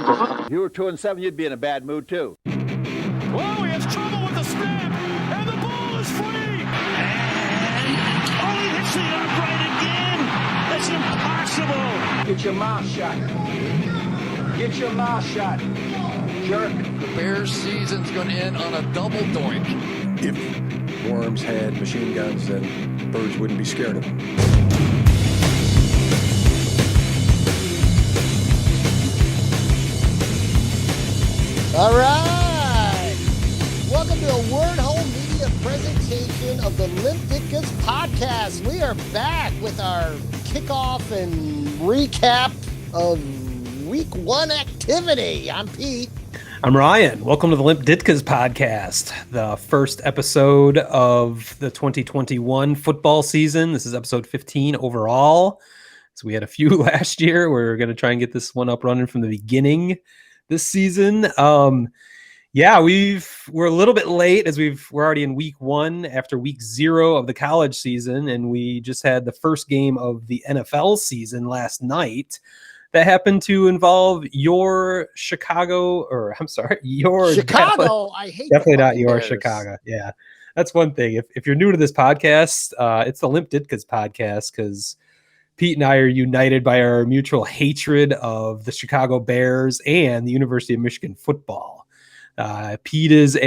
If you were 2-7, you'd be in a bad mood too. Whoa, he has trouble with the snap, and the ball is free. And he hits the upright again. That's impossible. Get your mouth shut. Get your mouth shut. Jerk. The Bears' season's going to end on a double doink. If worms had machine guns, then birds wouldn't be scared of them. All right. Welcome to a Wordhole Media presentation of the Limp Ditka's podcast. We are back with our kickoff and recap of week one activity. I'm Pete. I'm Ryan. Welcome to the Limp Ditka's podcast, the first episode of the 2021 football season. This is episode 15 overall. So we had a few last year. We're going to try and get this one up running from the beginning this season. We're a little bit late as we're already in week one after week 0 of the college season, and we just had the first game of the NFL season last night that happened to involve your Chicago. Dallas. I hate definitely not your Bears. Chicago. Yeah, that's one thing. If you're new to this podcast, it's the Limp Ditka's podcast because Pete and I are united by our mutual hatred of the Chicago Bears and the University of Michigan football. Pete is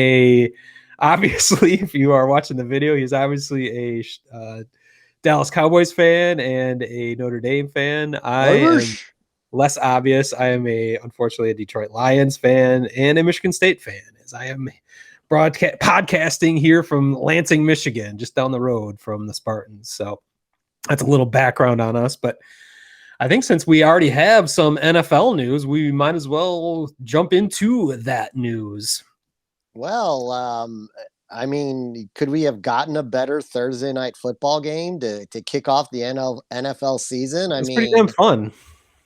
obviously, if you are watching the video, he's obviously a Dallas Cowboys fan and a Notre Dame fan. I am less obvious. I am unfortunately a Detroit Lions fan and a Michigan State fan, as I am podcasting here from Lansing, Michigan, just down the road from the Spartans. So that's a little background on us, but I think since we already have some NFL news, we might as well jump into that news. Well, could we have gotten a better Thursday night football game to kick off the NFL season? It's pretty damn fun.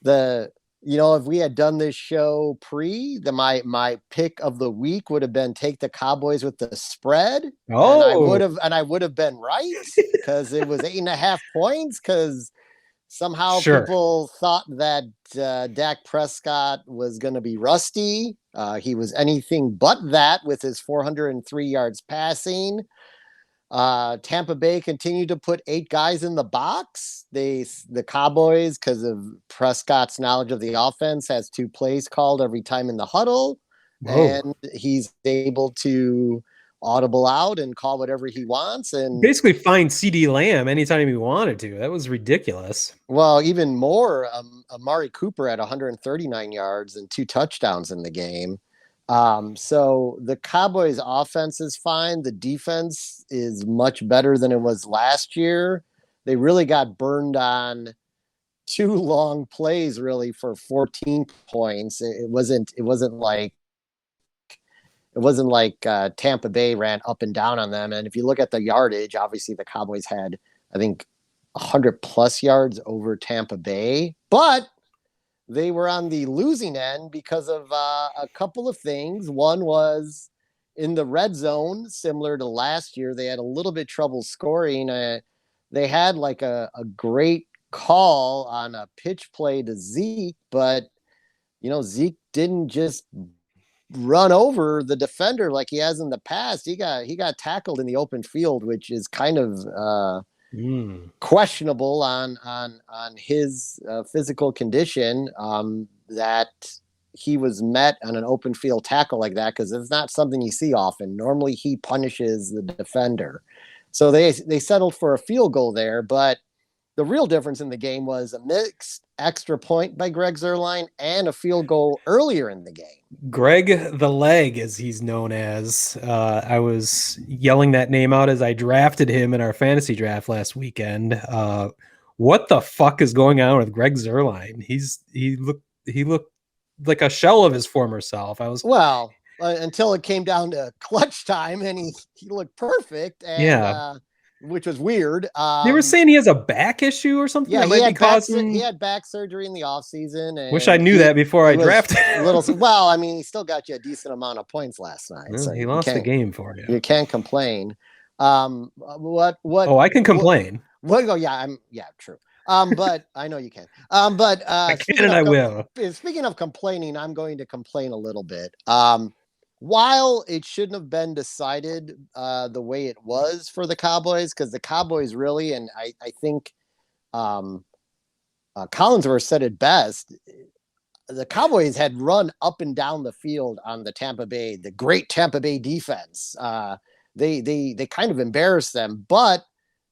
If we had done this show my pick of the week would have been take the Cowboys with the spread. Oh, and I would have been right because it was 8.5 points. Because somehow people thought that Dak Prescott was going to be rusty. He was anything but that with his 403 yards passing. Tampa Bay continued to put 8 guys in the box. The Cowboys, because of Prescott's knowledge of the offense, has 2 plays called every time in the huddle. Whoa. And he's able to audible out and call whatever he wants. And basically find CD Lamb anytime he wanted to. That was ridiculous. Well, even more, Amari Cooper had 139 yards and 2 touchdowns in the game. So the Cowboys offense is fine. The defense is much better than it was last year. They really got burned on 2 long plays really for 14 points. It wasn't like Tampa Bay ran up and down on them. And if you look at the yardage, obviously the Cowboys had, I think, 100 plus yards over Tampa Bay, but they were on the losing end because of a couple of things. One was in the red zone, similar to last year, they had a little bit trouble scoring. They had like a great call on a pitch play to Zeke, but Zeke didn't just run over the defender like he has in the past. He got tackled in the open field, which is kind of questionable on his physical condition, that he was met on an open field tackle like that, because it's not something you see often. Normally he punishes the defender. So they settled for a field goal there, but the real difference in the game was a mixed extra point by Greg Zuerlein and a field goal earlier in the game. Greg the Leg, as he's known as. I was yelling that name out as I drafted him in our fantasy draft last weekend. What the fuck is going on with Greg Zuerlein? He looked like a shell of his former self. Until it came down to clutch time, and he looked perfect. And, which was weird. They were saying he has a back issue or something. Yeah, he had back surgery in the offseason. And wish I knew that before I drafted him. He still got you a decent amount of points last night. Well, so he lost the game for you. You can't complain. I can complain. True. But I know you can. But I can and I will. Speaking of complaining, I'm going to complain a little bit. While it shouldn't have been decided the way it was for the Cowboys, because the Cowboys really, and I think Collinsworth said it best, the Cowboys had run up and down the field on the great Tampa Bay defense. They kind of embarrassed them, but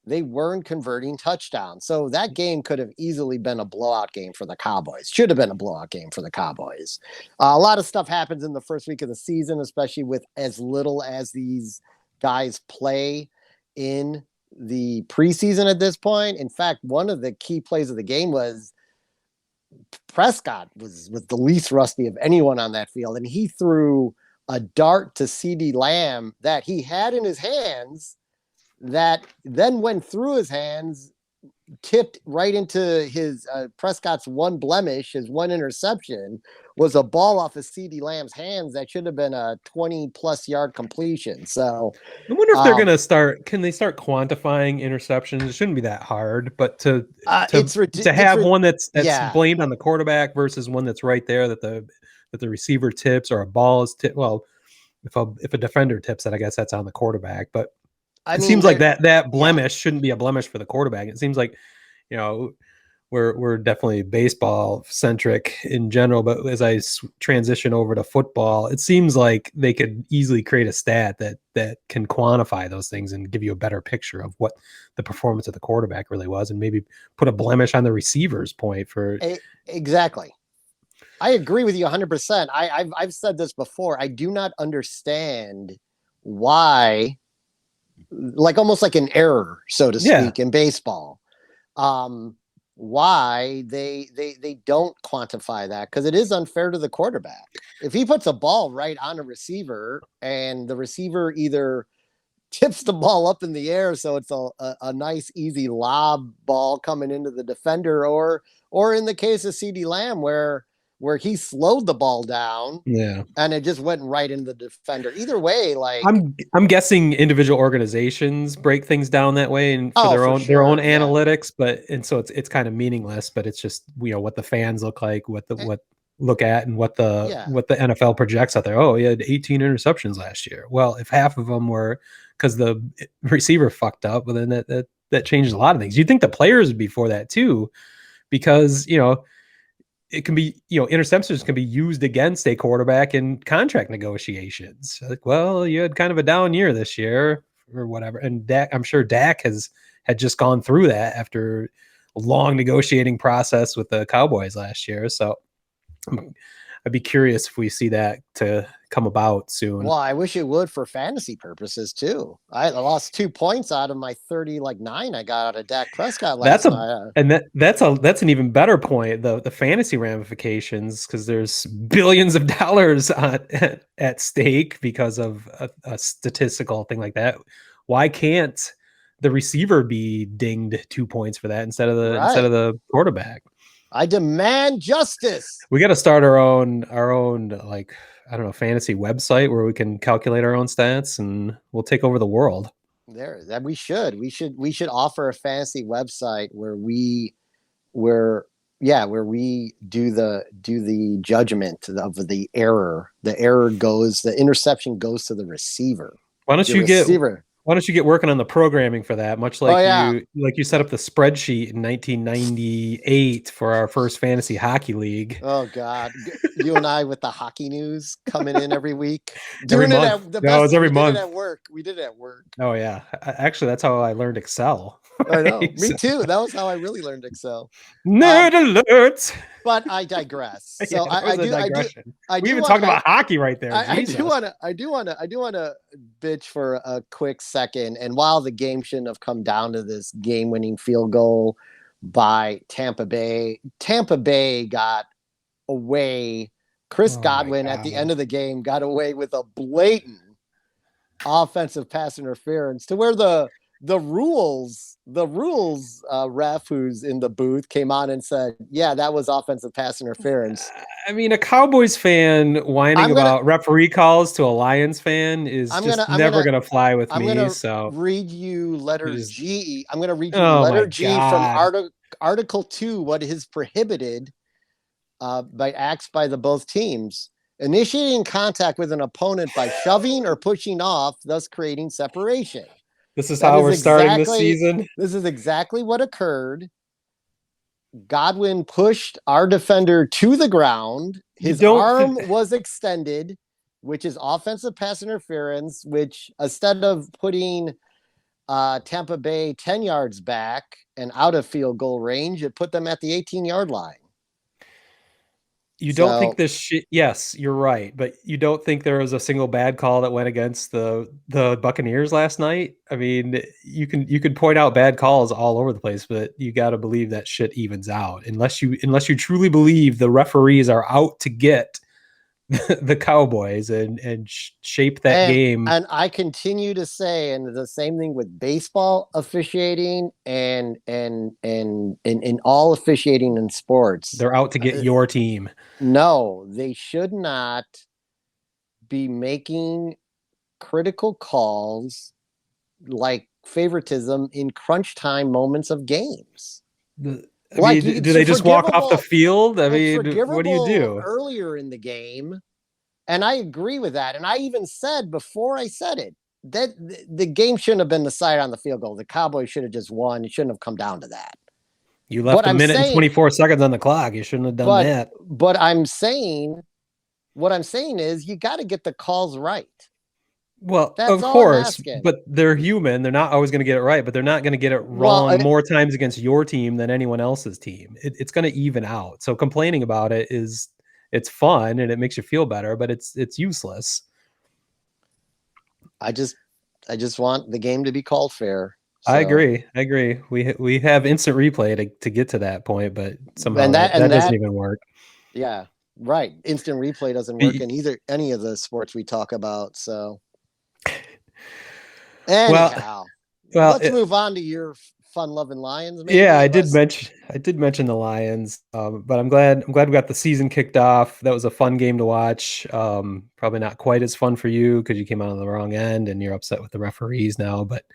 they weren't converting touchdowns. So that game could have easily been a blowout game for the Cowboys. Should have been a blowout game for the Cowboys. A lot of stuff happens in the first week of the season, especially with as little as these guys play in the preseason at this point. In fact, one of the key plays of the game was Prescott was the least rusty of anyone on that field, and he threw a dart to CeeDee Lamb that he had in his hands that then went through his hands, tipped right into his Prescott's one blemish, his one interception, was a ball off of CeeDee Lamb's hands that should have been a 20-plus yard completion. So I wonder if they're going to start. Can they start quantifying interceptions? It shouldn't be that hard, but to have one that's blamed on the quarterback versus one that's right there that the receiver tips or a ball is tipped. Well, if a defender tips it, I guess that's on the quarterback. But it seems like that blemish shouldn't be a blemish for the quarterback. It seems like, we're definitely baseball centric in general, but as I transition over to football, it seems like they could easily create a stat that can quantify those things and give you a better picture of what the performance of the quarterback really was, and maybe put a blemish on the receiver's point for exactly. I agree with you 100%. I've said this before. I do not understand why, like almost like an error, so to speak, in baseball. Why they don't quantify that, because it is unfair to the quarterback. If he puts a ball right on a receiver and the receiver either tips the ball up in the air so it's a nice easy lob ball coming into the defender, or in the case of CeeDee Lamb where he slowed the ball down, and it just went right into the defender. Either way, like I'm guessing individual organizations break things down that way and for their own analytics, but so it's kind of meaningless. But it's just what the fans look like, what look at, and what the NFL projects out there. Oh, he had 18 interceptions last year. Well, if half of them were because the receiver fucked up, well, then that changes a lot of things. You'd think the players would be for that too, because it can be, interceptions can be used against a quarterback in contract negotiations. Like, well, you had kind of a down year this year or whatever. And I'm sure Dak had just gone through that after a long negotiating process with the Cowboys last year. So I'd be curious if we see that to come about soon. Well, I wish it would for fantasy purposes too. I lost 2 points out of my 39 I got out of Dak Prescott last night. And that's an even better point. The fantasy ramifications, because there's billions of dollars at stake because of a statistical thing like that. Why can't the receiver be dinged 2 points for that instead of the quarterback? I demand justice. We got to start our own like, I don't know, fantasy website where we can calculate our own stats, and we'll take over the world. We should offer a fantasy website where we do the judgment of the error. The interception goes to the receiver. Why don't you get working on the programming for that? Much like you set up the spreadsheet in 1998 for our first fantasy hockey league. Oh God, you and I with the hockey news coming in every week. Every month. It was every month. We did it at work. Oh yeah, actually, that's how I learned Excel. I know. Me too. That was how I really learned Excel. Nerd alert. But I digress. So We even talked about hockey right there. I do want to bitch for a quick second. And while the game shouldn't have come down to this game-winning field goal by Tampa Bay got away. Chris Godwin at the end of the game got away with a blatant offensive pass interference to where the rules ref who's in the booth came on and said, yeah, that was offensive pass interference. I mean, a Cowboys fan whining about referee calls to a Lions fan is never going to fly with me. I'm going to read you letter G. I'm going to read you letter G from Article 2, what is prohibited by acts by the both teams. Initiating contact with an opponent by shoving or pushing off, thus creating separation. This is how we're starting this season. This is exactly what occurred. Godwin pushed our defender to the ground. His arm was extended, which is offensive pass interference, which instead of putting Tampa Bay 10 yards back and out of field goal range, it put them at the 18-yard line. You don't think this shit? Yes, you're right, but you don't think there was a single bad call that went against the Buccaneers last night? I mean, you can point out bad calls all over the place, but you got to believe that shit evens out. Unless you truly believe the referees are out to get the Cowboys and shape that game. And I continue to say, and the same thing with baseball officiating and in all officiating in sports. They're out to get your team. No, they should not be making critical calls like favoritism in crunch time moments of games. I mean, do they just walk off the field? I mean, what do you do? Earlier in the game, and I agree with that. And I even said before I said it, that the game shouldn't have been decided on the field goal. The Cowboys should have just won. It shouldn't have come down to that. You left a minute and 24 seconds on the clock. You shouldn't have done that. But what I'm saying is you got to get the calls right. Well, of course, but they're human. They're not always going to get it right, but they're not going to get it wrong more times against your team than anyone else's team. It's going to even out. So complaining about it it's fun and it makes you feel better, but it's useless. I just want the game to be called fair. So. I agree. We have instant replay to get to that point, but somehow that doesn't even work. Yeah, right. Instant replay doesn't work in any of the sports we talk about. So. Anyhow, let's move on to your fun-loving Lions. Maybe. Yeah, I did mention the Lions, but I'm glad we got the season kicked off. That was a fun game to watch. Probably not quite as fun for you because you came out on the wrong end and you're upset with the referees now. But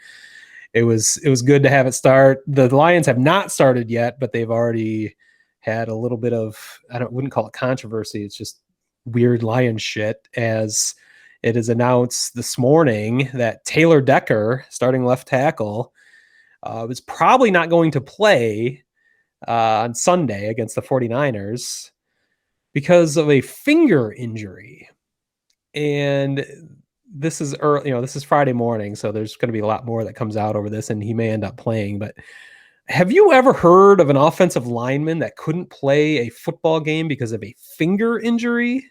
it was good to have it start. The Lions have not started yet, but they've already had a little bit of wouldn't call it controversy. It's just weird Lions shit as. It is announced this morning that Taylor Decker, starting left tackle, is probably not going to play on Sunday against the 49ers because of a finger injury. And this is early, this is Friday morning, so there's going to be a lot more that comes out over this, and he may end up playing. But have you ever heard of an offensive lineman that couldn't play a football game because of a finger injury?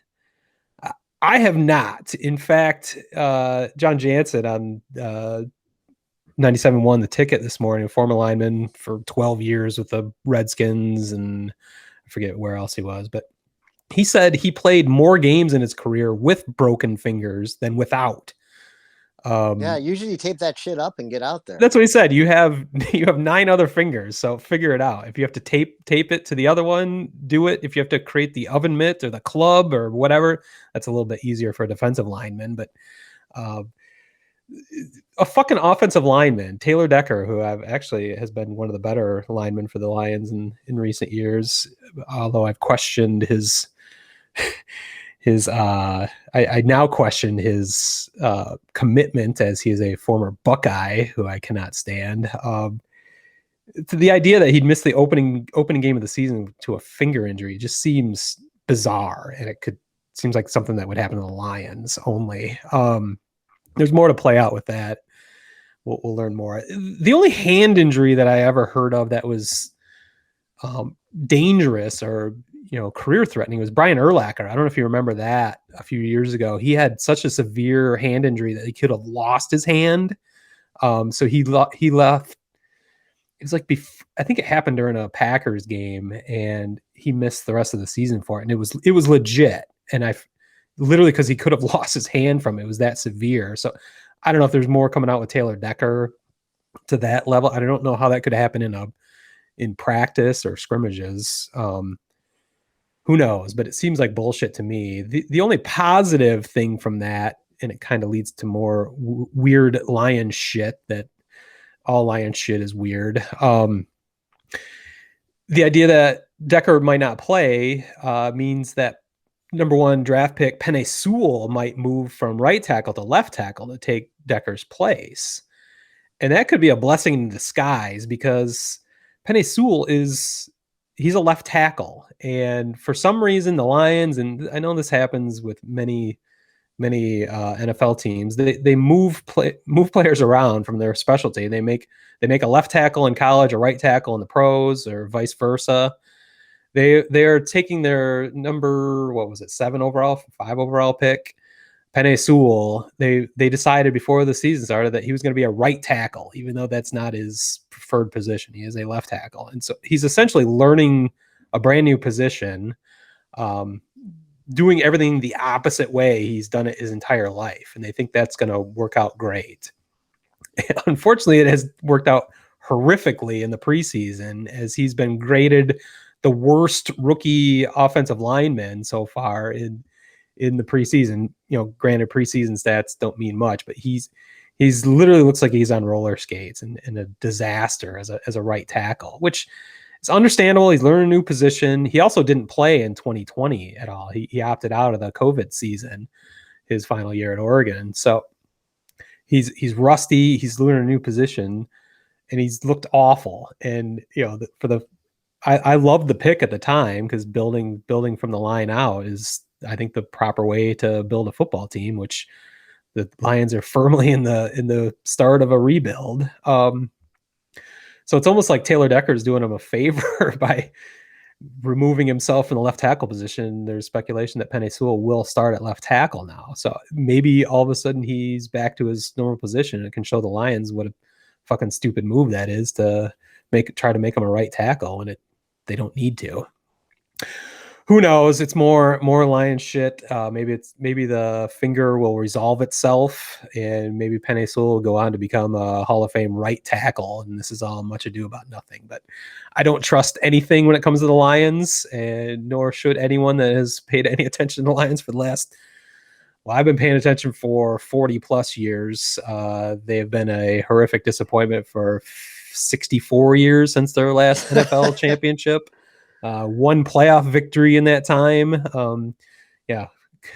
I have not. In fact, John Jansen on 97.1 The Ticket this morning, a former lineman for 12 years with the Redskins, and I forget where else he was, but he said he played more games in his career with broken fingers than without. Usually you tape that shit up and get out there. That's what he said. You have 9 other fingers, so figure it out. If you have to tape it to the other one, do it. If you have to create the oven mitt or the club or whatever, that's a little bit easier for a defensive lineman. But a fucking offensive lineman, Taylor Decker, who has been one of the better linemen for the Lions in recent years, although I've questioned his I now question his commitment, as he is a former Buckeye who I cannot stand. To the idea that he'd missed the opening game of the season to a finger injury just seems bizarre, and seems like something that would happen to the Lions only. There's more to play out with that. We'll learn more. The only hand injury that I ever heard of that was dangerous or career threatening was Brian Urlacher. I don't know if you remember that a few years ago. He had such a severe hand injury that he could have lost his hand. So he left. It was like I think it happened during a Packers game, and he missed the rest of the season for it. And it was legit. And I literally, because he could have lost his hand from it, was that severe. So I don't know if there's more coming out with Taylor Decker to that level. I don't know how that could happen in practice or scrimmages. Who knows? But it seems like bullshit to me. The only positive thing from that, and it kind of leads to more weird Lion shit, that all Lion shit is weird. the idea that Decker might not play means that number one draft pick Penei Sewell might move from right tackle to left tackle to take Decker's place. And that could be a blessing in disguise because Penei Sewell he's a left tackle. And for some reason, the Lions, and I know this happens with many NFL teams, they move players around from their specialty. They make a left tackle in college, a right tackle in the pros, or vice versa. They are taking their number, what was it, 5 overall pick, Penei Sewell. They decided before the season started that he was going to be a right tackle, even though that's not his preferred position. He is a left tackle, and so he's essentially learning a brand new position, doing everything the opposite way he's done it his entire life, and they think that's going to work out great. Unfortunately, it has worked out horrifically in the preseason, as he's been graded the worst rookie offensive lineman so far in the preseason. Granted, preseason stats don't mean much, but he's literally looks like he's on roller skates and a disaster as a right tackle, which is understandable. He's learning a new position. He also didn't play in 2020 at all. He opted out of the COVID season, his final year at Oregon. So he's rusty. He's learning a new position, and he's looked awful. And I loved the pick at the time because building from the line out is, I think, the proper way to build a football team, which the Lions are firmly in the start of a rebuild. So it's almost like Taylor Decker is doing him a favor by removing himself from the left tackle position. There's speculation that Penei Sewell will start at left tackle now. So maybe all of a sudden he's back to his normal position, and it can show the Lions what a fucking stupid move that is to try to make him a right tackle when they don't need to. Who knows? It's more Lions shit. Maybe the finger will resolve itself, and maybe Penei Sewell will go on to become a Hall of Fame right tackle, and this is all much ado about nothing. But I don't trust anything when it comes to the Lions, and nor should anyone that has paid any attention to the Lions for the last. Well, I've been paying attention for 40 plus years. They have been a horrific disappointment for 64 years since their last NFL championship. One playoff victory in that time.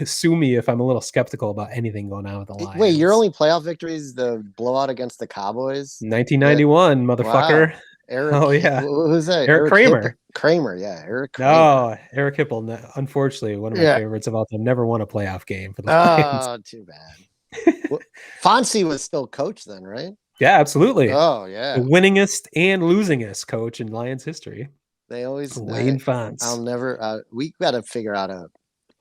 Sue me if I'm a little skeptical about anything going on with the Lions. Wait, your only playoff victory is the blowout against the Cowboys? 1991, motherfucker. Wow. Eric, oh, yeah. Who's that? Eric Kramer. Kramer, yeah. Eric Kramer. No, Eric Hipple. Unfortunately, one of my favorites of all time. Never won a playoff game for the Lions. Oh, too bad. Fonzie was still coach then, right? Yeah, absolutely. Oh, yeah. The winningest and losingest coach in Lions history. They always Wayne Fonts. I'll never. We got to figure out a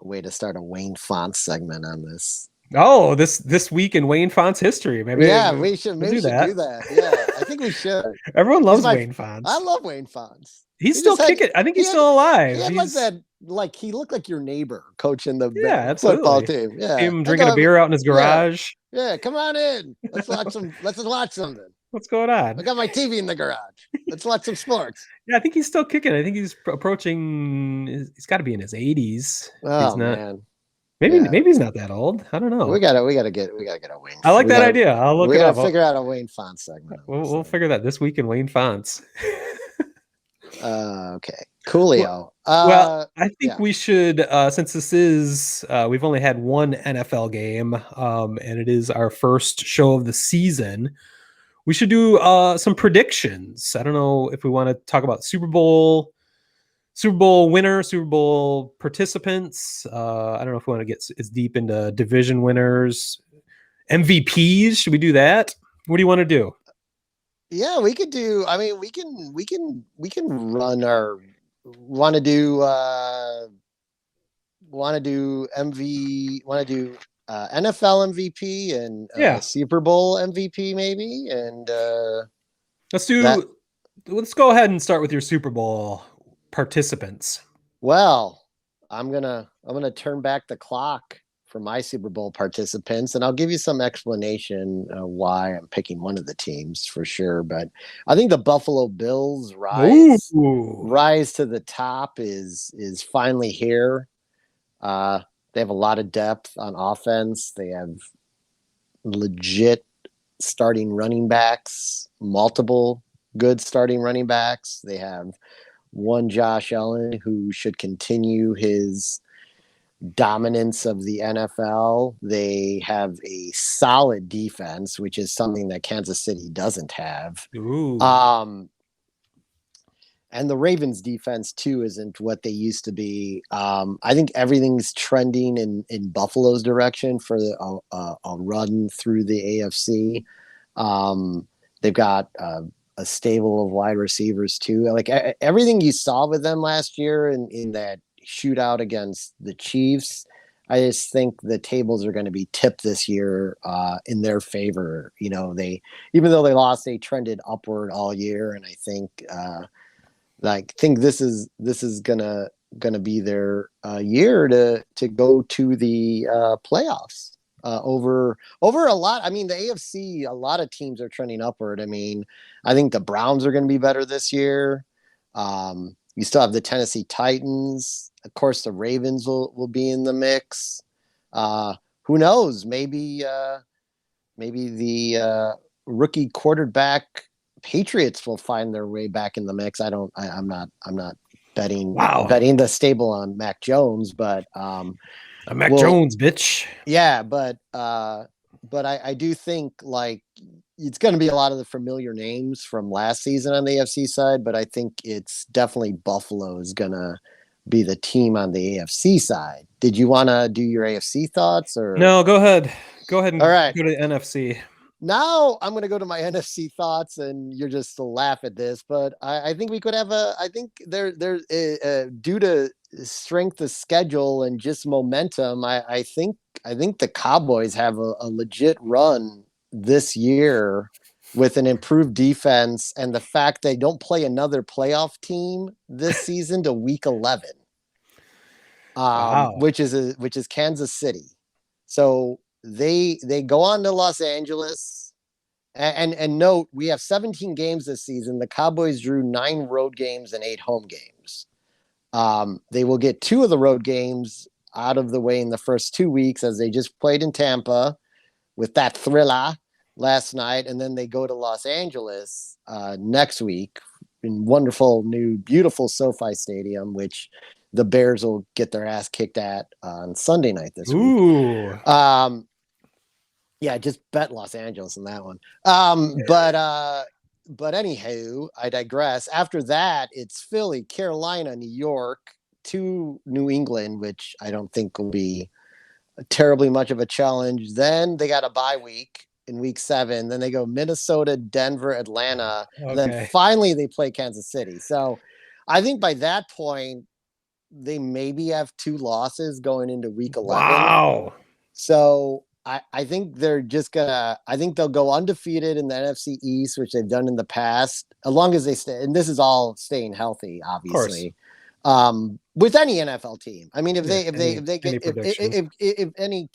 way to start a Wayne Fonts segment on this. Oh, this week in Wayne Fonts history. Maybe we should. Maybe we should do that. Yeah, I think we should. Everyone loves Wayne Fonts. I love Wayne Fonts. He's still kicking. I think he's still alive. He had like that. Like he looked like your neighbor coaching the football team. Yeah, him drinking a beer out in his garage. Yeah, come on in. Let's watch some. Let's watch something. What's going on? I got my TV in the garage. Let's watch some sports. Yeah, I think he's still kicking. I think he's approaching. He's got to be in his 80s. Oh, he's not, man. Maybe he's not that old. I don't know. We gotta get a Wayne. I like that idea. I'll look it up. We gotta figure out a Wayne Fonts segment. We'll figure that this week in Wayne Fonts. Okay. Coolio. Well, I think we should, since this is, we've only had one NFL game, and it is our first show of the season. We should do some predictions. I don't know if we want to talk about Super Bowl winner, Super Bowl participants. I don't know if we want to get as deep into division winners, MVPs. Should we do that? What do you want to do? Yeah, we could do. I mean, we can run our. Want to do NFL MVP and Super Bowl MVP maybe, and let's go ahead and start with your Super Bowl participants. Well, I'm gonna turn back the clock for my Super Bowl participants, and I'll give you some explanation why I'm picking one of the teams for sure. But I think the Buffalo Bills rise to the top is finally here. They have a lot of depth on offense. They have legit starting running backs, multiple good starting running backs. They have one Josh Allen, who should continue his dominance of the NFL. They have a solid defense, which is something that Kansas City doesn't have. Ooh. And the Ravens defense too isn't what they used to be. I think everything's trending in Buffalo's direction for a run through the AFC. They've got a stable of wide receivers too. Like everything you saw with them last year in that shootout against the Chiefs, I just think the tables are going to be tipped this year in their favor. You know, even though they lost, they trended upward all year, and I think this is gonna be their year to go to the playoffs. Over a lot. I mean, the AFC, a lot of teams are trending upward. I mean, I think the Browns are going to be better this year. You still have the Tennessee Titans. Of course, the Ravens will be in the mix. Who knows? Maybe the rookie quarterback Patriots will find their way back in the mix. I'm not betting the stable on Mac Jones, but Mac Jones, bitch. Yeah, but I do think like it's going to be a lot of the familiar names from last season on the AFC side, but I think it's definitely Buffalo is going to be the team on the AFC side. Did you want to do your AFC thoughts or no? Go ahead. And all right. Go to the NFC. Now I'm going to go to my NFC thoughts, and you're just to laugh at this, but I think we could have I think there's due to strength of schedule and just momentum. I think the Cowboys have a legit run this year with an improved defense and the fact they don't play another playoff team this season to week 11, which is Kansas City. So they go on to Los Angeles and note we have 17 games this season. The Cowboys drew 9 road games and 8 home games. They will get 2 of the road games out of the way in the first 2 weeks as they just played in Tampa with that thriller last night. And then they go to Los Angeles next week in wonderful, new, beautiful SoFi Stadium, which the Bears will get their ass kicked at on Sunday night this week. Yeah, just bet Los Angeles in that one. But anywho, I digress. After that, it's Philly, Carolina, New York, to New England, which I don't think will be terribly much of a challenge. Then they got a bye week in week 7. Then they go Minnesota, Denver, Atlanta. Okay. And then finally they play Kansas City. So I think by that point, they maybe have 2 losses going into week 11. Wow. So I think they're just I think they'll go undefeated in the NFC East, which they've done in the past, as long as they stay. And this is all staying healthy, obviously. With any NFL team. I mean, if any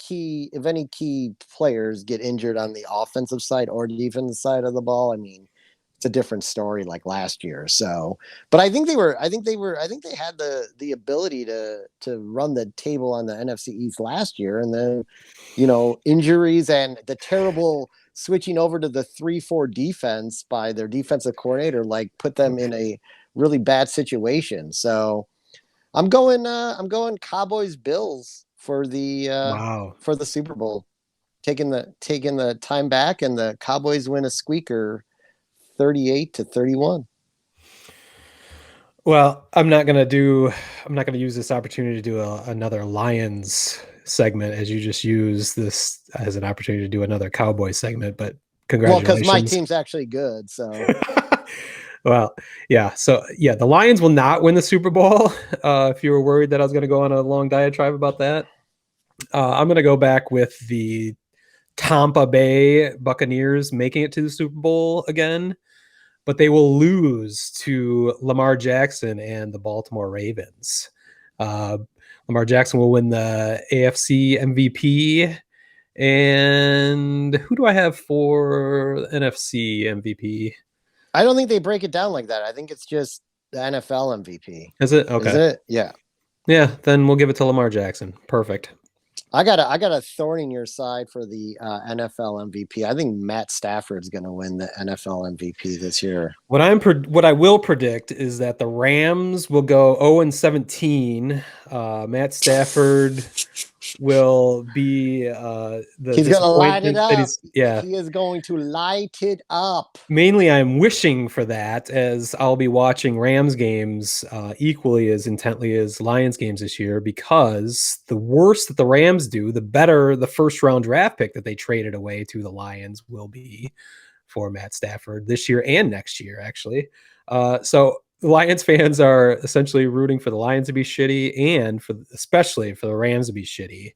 key players get injured on the offensive side or defensive side of the ball, I mean, it's a different story like last year. So, but I think they had the ability to run the table on the NFC East last year. And then, injuries and the terrible switching over to the 3-4 defense by their defensive coordinator, like put them in a really bad situation. So I'm going Cowboys Bills for the Super Bowl, taking the time back, and the Cowboys win a squeaker 38-31. Well, I'm not going to use this opportunity to do another Lions segment, as you just used this as an opportunity to do another Cowboy segment, but congratulations. Well, because my team's actually good, so. Well, yeah. So, yeah, the Lions will not win the Super Bowl. If you were worried that I was going to go on a long diatribe about that, I'm going to go back with the Tompa Bay Buccaneers making it to the Super Bowl again, but they will lose to Lamar Jackson and the Baltimore Ravens. Lamar Jackson will win the AFC MVP. And who do I have for NFC MVP? I don't think they break it down like that. I think it's just the NFL MVP. Is it? Okay. Is it? Yeah. Yeah, then we'll give it to Lamar Jackson. Perfect. I got a thorn in your side for the NFL MVP. I think Matt Stafford's going to win the NFL MVP this year. What I will predict is that the Rams will go 0-17. Matt Stafford will be the He's going to light it disappointment that up. yeah. He is going to light it up. Mainly, I'm wishing for that, as I'll be watching Rams games equally as intently as Lions games this year, because the worse that the Rams do, the better the first round draft pick that they traded away to the Lions will be for Matt Stafford this year and next year, actually. So Lions fans are essentially rooting for the Lions to be shitty and especially for the Rams to be shitty.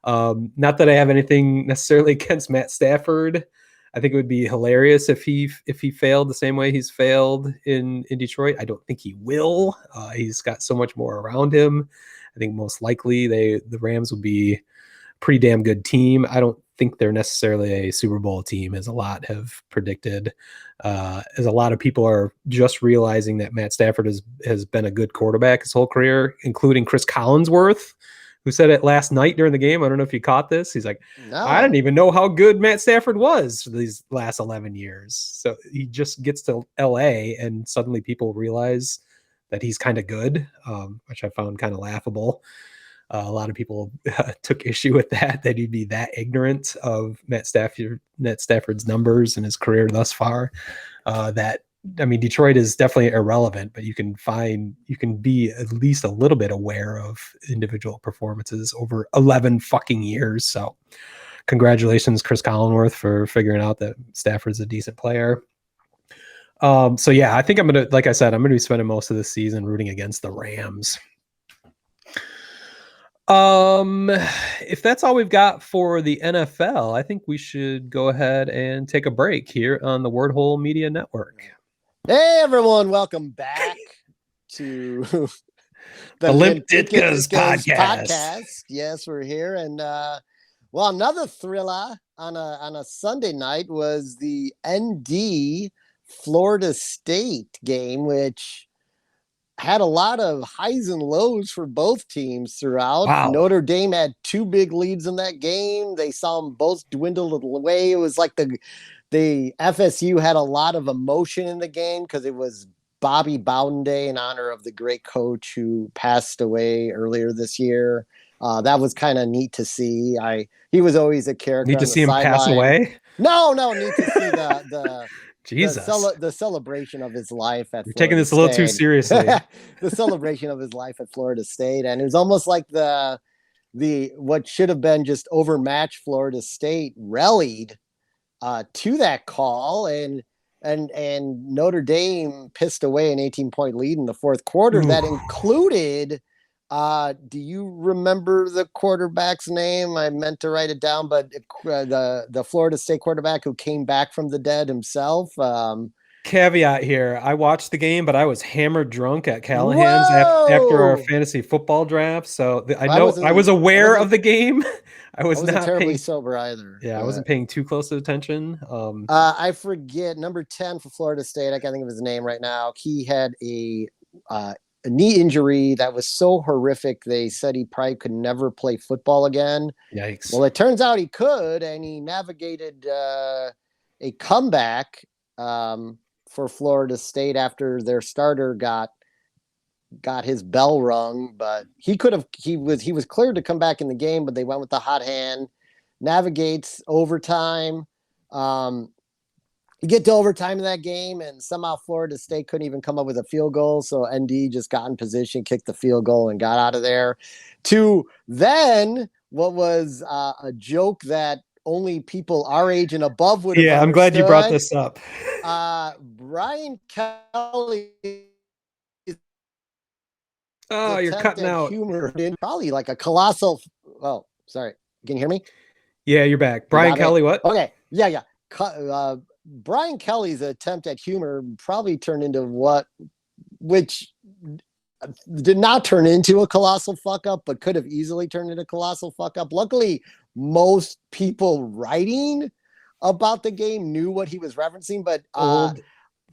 Not that I have anything necessarily against Matt Stafford. I think it would be hilarious if he failed the same way he's failed in Detroit. I don't think he will. He's got so much more around him. I think most likely the Rams will be a pretty damn good team. I don't think they're necessarily a Super Bowl team, as a lot have predicted. As a lot of people are just realizing that Matt Stafford has been a good quarterback his whole career, including Chris Collinsworth, who said it last night during the game. I don't know if you caught this. He's like, No. I didn't even know how good Matt Stafford was for these last 11 years. So he just gets to LA and suddenly people realize that he's kind of good, which I found kind of laughable. A lot of people took issue with that he'd be that ignorant of Matt Stafford's numbers and his career thus far. Detroit is definitely irrelevant, but you can be at least a little bit aware of individual performances over 11 fucking years. So congratulations, Chris Collinsworth, for figuring out that Stafford's a decent player. So yeah, I think I'm going to be spending most of the season rooting against the Rams. If that's all we've got for the NFL, I think we should go ahead and take a break here on the Wordhole Media Network. Hey everyone, welcome back to the Limp Ditkas podcast. Yes, we're here, and another thriller on a Sunday night was the ND Florida State game, which had a lot of highs and lows for both teams throughout. Wow. Notre Dame had two big leads in that game. They saw them both dwindle away. It was like the FSU had a lot of emotion in the game because it was Bobby Bowden Day in honor of the great coach who passed away earlier this year. That was kind of neat to see. He was always a character. Need to see him pass away? No, neat to see the Jesus. The celebration of his life at You're taking this a little too seriously. The celebration of his life at Florida State. And it was almost like the what should have been just overmatched Florida State rallied to that call, and Notre Dame pissed away an 18-point lead in the fourth quarter. Ooh. That included do you remember the quarterback's name? I meant to write it down, but the Florida State quarterback who came back from the dead himself. Caveat here: I watched the game, but I was hammered drunk at Callahan's after our fantasy football draft. So I was aware of the game. I wasn't not terribly paying, sober either. Yeah, I wasn't paying too close attention. I forget number 10 for Florida State. I can't think of his name right now. He had a knee injury that was so horrific. They said he probably could never play football again. Yikes. Well, it turns out he could, and he navigated a comeback for Florida State after their starter got his bell rung, but he was cleared to come back in the game, but they went with the hot hand. Navigates overtime. You get to overtime in that game, and somehow Florida State couldn't even come up with a field goal. So ND just got in position, kicked the field goal, and got out of there. To then what was a joke that only people our age and above would have understood. I'm glad you brought this up. Brian Kelly. Oh, you're cutting out. Humor in probably like a colossal. Oh, sorry. Can you hear me? Yeah, you're back. Brian Kelly, what? Okay. Yeah. Brian Kelly's attempt at humor probably turned into which did not turn into a colossal fuck up, but could have easily turned into a colossal fuck up. Luckily, most people writing about the game knew what he was referencing, but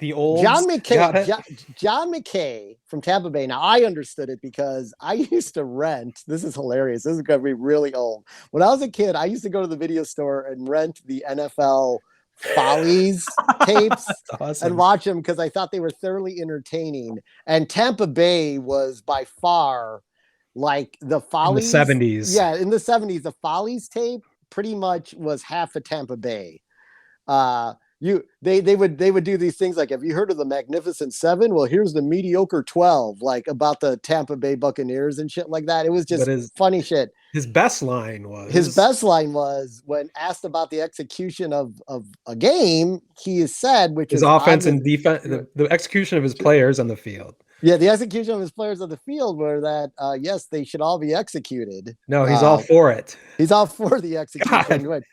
The old John McKay from Tampa Bay. Now I understood it because I used to rent. This is hilarious. This is going to be really old. When I was a kid, I used to go to the video store and rent the NFL Follies tapes and watch them because I thought they were thoroughly entertaining. And Tampa Bay was by far like the Follies. In the 70s. Yeah, in the 70s, the Follies tape pretty much was half of Tampa Bay. They would do these things like, have you heard of the Magnificent Seven? Well, here's the mediocre 12, like about the Tampa Bay Buccaneers and shit like that. It was just funny shit. His best line was when asked about the execution of a game, he said, which his is offense and defense, the execution of his players on the field. Yeah, the execution of his players on the field were that, yes, they should all be executed. No, he's all for it. He's all for the execution.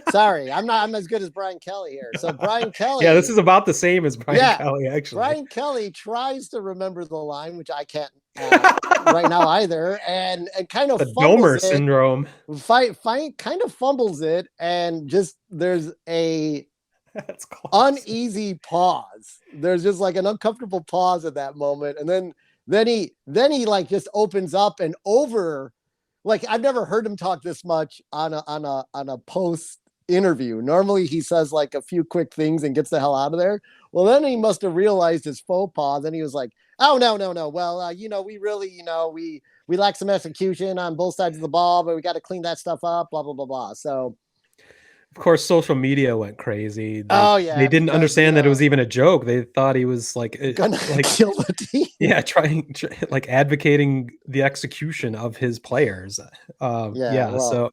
Sorry, I'm as good as Brian Kelly here. So Brian Kelly. Yeah, this is about the same as Brian Kelly, actually. Brian Kelly tries to remember the line, which I can't right now either, and kind of the Domer syndrome. Kind of fumbles it, and just there's a uneasy pause. There's just like an uncomfortable pause at that moment, and then he like just opens up and over. Like, I've never heard him talk this much on a post interview. Normally he says like a few quick things and gets the hell out of there. Well, then he must have realized his faux pas. Then he was like, oh, no. Well, we really, we lack some execution on both sides of the ball, but we got to clean that stuff up, blah, blah, blah, blah. So, of course, social media went crazy. They didn't understand that it was even a joke. They thought he was like kill the team. Yeah, trying like advocating the execution of his players. So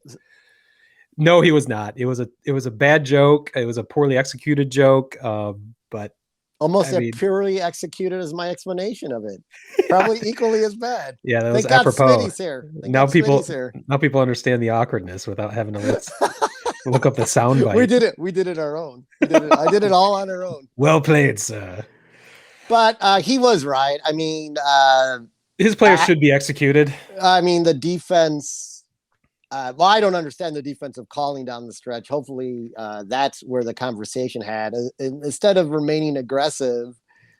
no, he was not. It was a bad joke. It was a poorly executed joke. But almost as purely executed as my explanation of it. Probably equally as bad. Yeah, that was apropos. Here. Now people understand the awkwardness without having to look up the soundbite. We did it our own. I did it all on our own. Well played, sir. But he was right. I mean, his players should be executed. I mean, the defense. I don't understand the defensive calling down the stretch. Hopefully, that's where the conversation had. Instead of remaining aggressive,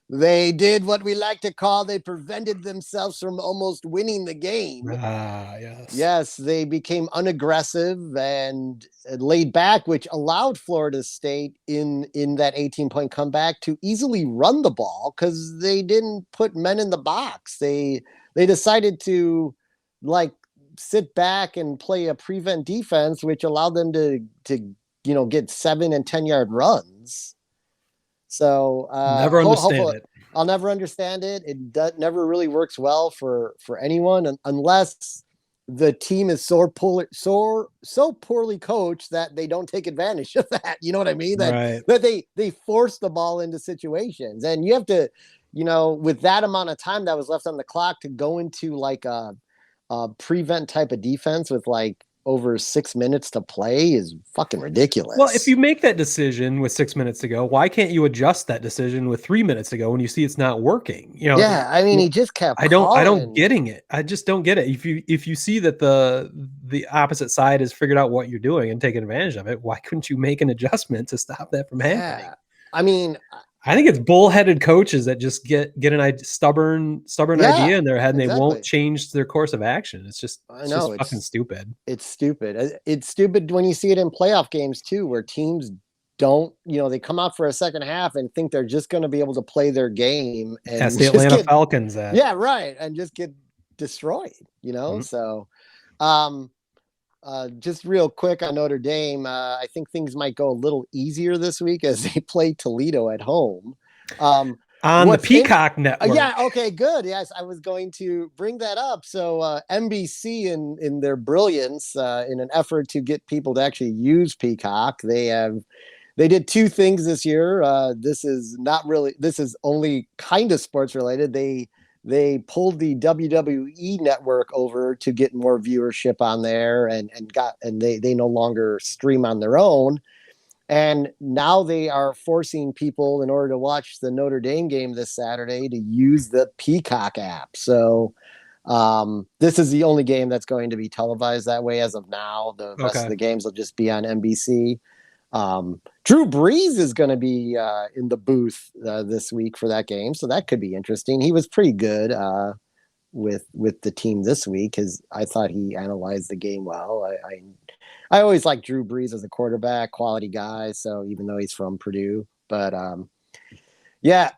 they did what we like to call, they prevented themselves from almost winning the game. Yes, they became unaggressive and laid back, which allowed Florida State in that 18-point comeback to easily run the ball because they didn't put men in the box. They decided to sit back and play a prevent defense, which allowed them to get 7 and 10-yard runs. So never understand it. I'll never understand it. It never really works well for anyone unless the team is so poorly coached that they don't take advantage of that. You know what I mean? That they force the ball into situations, and you have to, with that amount of time that was left on the clock to go into like a prevent type of defense with like over 6 minutes to play is fucking ridiculous. Well, if you make that decision with 6 minutes to go, why can't you adjust that decision with 3 minutes to go when you see it's not working? Yeah, I mean, he just kept. I don't getting it. I just don't get it. If you see that the opposite side has figured out what you're doing and taking advantage of it, why couldn't you make an adjustment to stop that from happening? I mean, I think it's bullheaded coaches that just get a stubborn idea in their head and they won't change their course of action. It's just fucking stupid. It's stupid. It's stupid when you see it in playoff games too, where teams don't, they come out for a second half and think they're just going to be able to play their game. And that's the Atlanta Falcons. Yeah, right. And just get destroyed, So, just real quick on Notre Dame, I think things might go a little easier this week as they play Toledo at home. On the Peacock Network. Yeah, okay, good. Yes, I was going to bring that up. So NBC, in their brilliance, in an effort to get people to actually use Peacock, they did two things this year. This is only kind of sports related. They pulled the WWE network over to get more viewership on there and they no longer stream on their own. And now they are forcing people, in order to watch the Notre Dame game this Saturday, to use the Peacock app. So this is the only game that's going to be televised that way as of now. The rest of the games will just be on NBC. Drew Brees is going to be in the booth this week for that game, so that could be interesting. He was pretty good with the team this week because I thought he analyzed the game well. I always like Drew Brees as a quarterback, quality guy. So even though he's from Purdue, but yeah.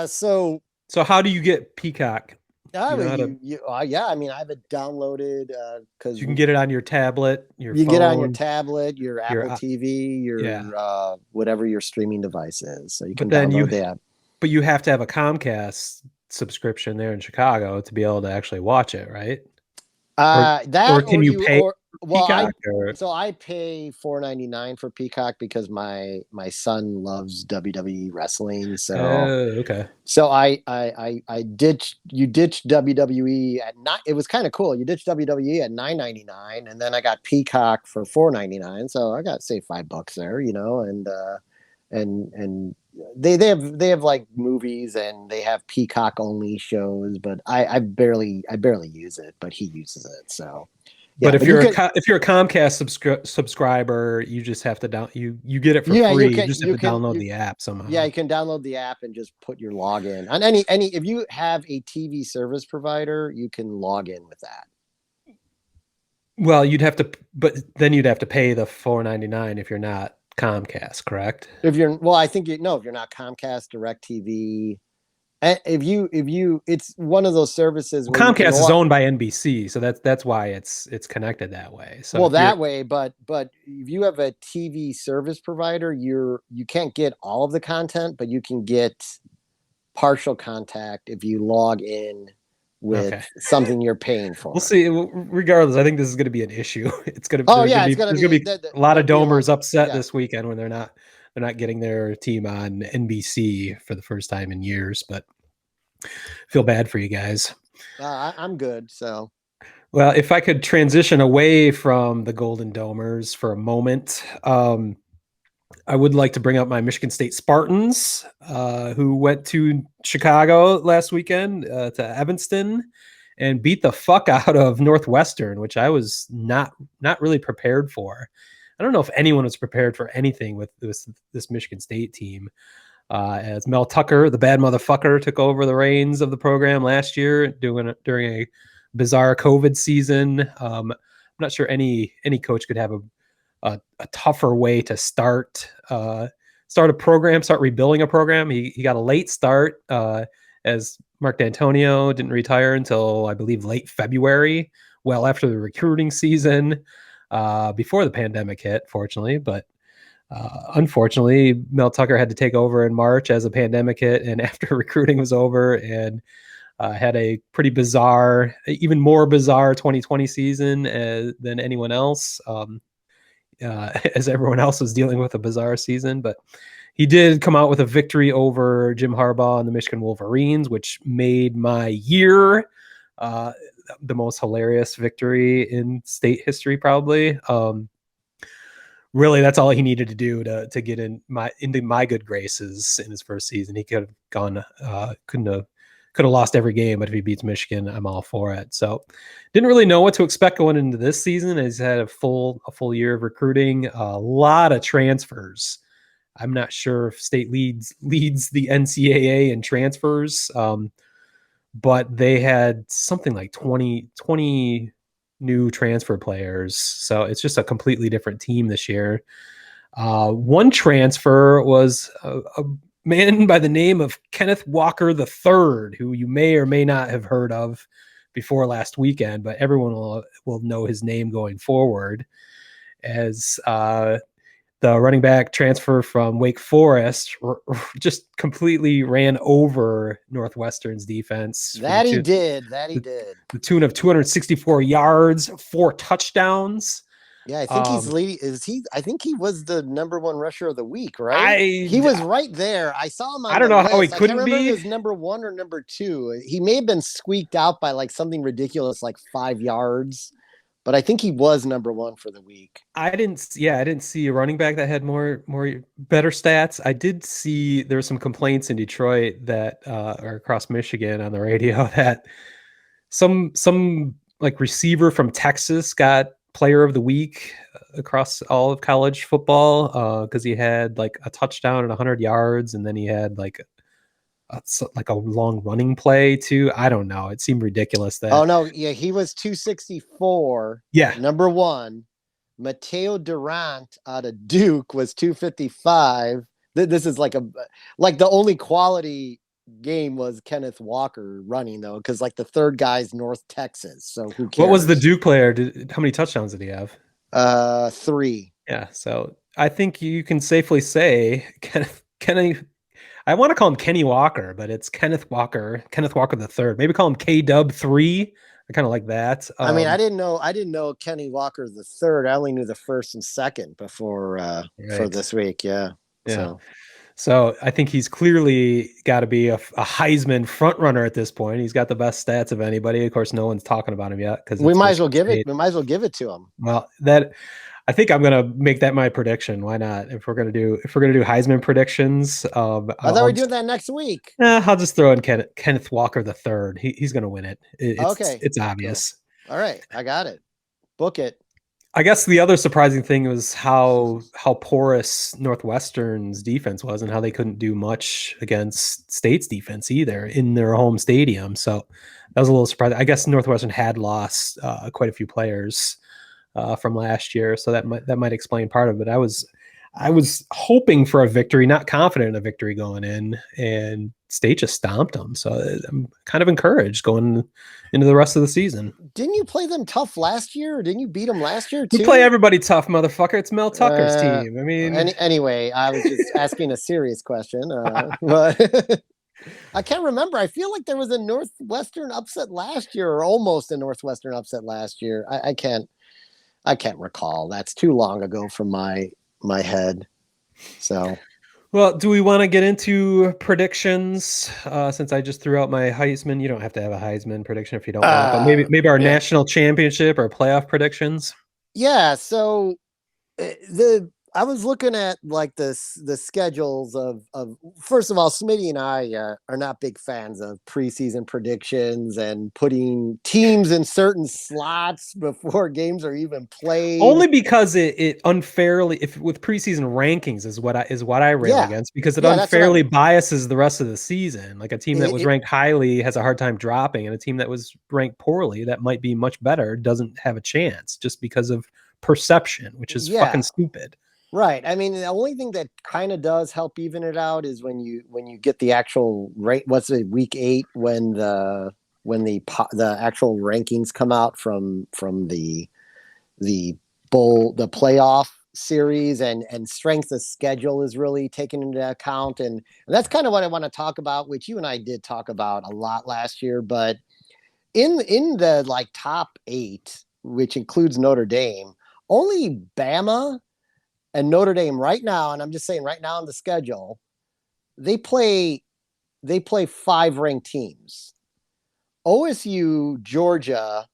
So how do you get Peacock? yeah, I mean, I have it downloaded because you can get it on your tablet, your you phone. get it on your tablet, your Apple your, TV, your whatever your streaming device is. So you can then download the app. But you have to have a Comcast subscription there in Chicago to be able to actually watch it, right? Or can you pay Peacock? So I pay $4.99 for Peacock because my son loves WWE wrestling. So okay. So I ditched WWE at it was kind of cool. You ditched WWE at $9.99, and then I got Peacock for $4.99. So I got say $5 there, and they have like movies and they have Peacock only shows, but I barely use it, but he uses it. So yeah, but if you're a Comcast subscriber, you just have to you get it for free. You just have to download the app somehow. Yeah, you can download the app and just put your login on any if you have a TV service provider, you can log in with that. Well, but then you'd have to pay the $4.99 if you're not Comcast, correct? If you're if you're not Comcast, DirecTV, if you it's one of those services where Comcast is owned by NBC, so that's why it's connected that way. So but if you have a TV service provider, you can't get all of the content, but you can get partial contact if you log in with something you're paying for. We'll see. Regardless, I think this is going to be an issue. It's going to there's going to be a lot of Domers upset this weekend when they're not getting their team on NBC for the first time in years. But I feel bad for you guys. I'm good. So, well, if I could transition away from the Golden Domers for a moment, I would like to bring up my Michigan State Spartans, who went to Chicago last weekend to Evanston and beat the fuck out of Northwestern, which I was not really prepared for. I don't know if anyone was prepared for anything with this Michigan State team. As Mel Tucker, the bad motherfucker, took over the reins of the program last year during a bizarre COVID season. I'm not sure any coach could have a tougher way to start a program, start rebuilding a program. He got a late start as Mark D'Antonio didn't retire until I believe late February, well after the recruiting season, before the pandemic hit, fortunately. But unfortunately, Mel Tucker had to take over in March as the pandemic hit and after recruiting was over, and had a pretty bizarre, even more bizarre 2020 season than anyone else. As everyone else was dealing with a bizarre season, but he did come out with a victory over Jim Harbaugh and the Michigan Wolverines, which made my year the most hilarious victory in state history, probably. Really, that's all he needed to do to get into my good graces in his first season. He could have gone, could have lost every game, but if he beats Michigan, I'm all for it. So didn't really know what to expect going into this season. He's had a full year of recruiting, a lot of transfers. I'm not sure if state leads the NCAA in transfers, but they had something like 20 new transfer players. So it's just a completely different team this year. One transfer was a man by the name of Kenneth Walker III, who you may or may not have heard of before last weekend, but everyone will know his name going forward, as the running back transfer from Wake Forest just completely ran over Northwestern's defense. He did. The tune of 264 yards, 4 touchdowns. Yeah, I think he's leading. I think he was the number 1 rusher of the week, right? He was right there. I saw him on I don't know how he couldn't be. I can't remember if he was number 1 or number 2. He may have been squeaked out by like something ridiculous, like 5 yards. But I think he was number 1 for the week. I didn't see a running back that had more better stats. I did see there were some complaints in Detroit that or across Michigan on the radio that some like receiver from Texas got player of the week across all of college football because he had like a touchdown and 100 yards, and then he had like a long running play too. I don't know. It seemed ridiculous that. Oh no, yeah, he was 264. Yeah. Number one. Mateo Durant out of Duke was 255. This is like the only quality game was Kenneth Walker running though, because like the third guy's North Texas. So who cares? What was the Duke player? How many touchdowns did he have? 3. Yeah. So I think you can safely say Kenny. I want to call him Kenny Walker, but it's Kenneth Walker III. Maybe call him K-Dub 3. I kind of like that. I mean, I didn't know Kenny Walker III. I only knew the first and second before for this week. Yeah. So I think he's clearly got to be a Heisman front runner at this point. He's got the best stats of anybody. Of course, no one's talking about him yet because we might as well give it. We might as well give it to him. Well, I think I'm gonna make that my prediction. Why not? If we're gonna do Heisman predictions, I thought we were doing that next week. I'll just throw in Kenneth Walker III. He's gonna win it. It's obvious. Cool. All right, I got it. Book it. I guess the other surprising thing was how porous Northwestern's defense was and how they couldn't do much against State's defense either in their home stadium. So that was a little surprising. I guess Northwestern had lost quite a few players from last year, so that might explain part of it. I was hoping for a victory, not confident in a victory going in, and State just stomped them. So I'm kind of encouraged going into the rest of the season. Didn't you play them tough last year? Or didn't you beat them last year too? You play everybody tough, motherfucker. It's Mel Tucker's team. I mean, anyway, I was just asking a serious question, but I can't remember. I feel like there was a Northwestern upset last year, or almost a Northwestern upset last year. I can't recall. That's too long ago from my head. So, well, do we want to get into predictions? Since I just threw out my Heisman, you don't have to have a Heisman prediction if you don't want, but maybe our national championship or playoff predictions. Yeah. So I was looking at like the schedules of first of all, Smitty and I are not big fans of preseason predictions and putting teams in certain slots before games are even played. Only because it unfairly, with preseason rankings is what I ran against, because it unfairly biases the rest of the season. Like a team that was ranked highly has a hard time dropping, and a team that was ranked poorly that might be much better doesn't have a chance just because of perception, which is fucking stupid. Right. I mean, the only thing that kind of does help even it out is when you get the actual rate. What's it, week 8 when the actual rankings come out from the playoff series, and strength of schedule is really taken into account, and that's kind of what I want to talk about, which you and I did talk about a lot last year. But in the like top 8, which includes Notre Dame, only Bama and Notre Dame right now, and I'm just saying right now on the schedule, they play 5 ranked teams. OSU, Georgia,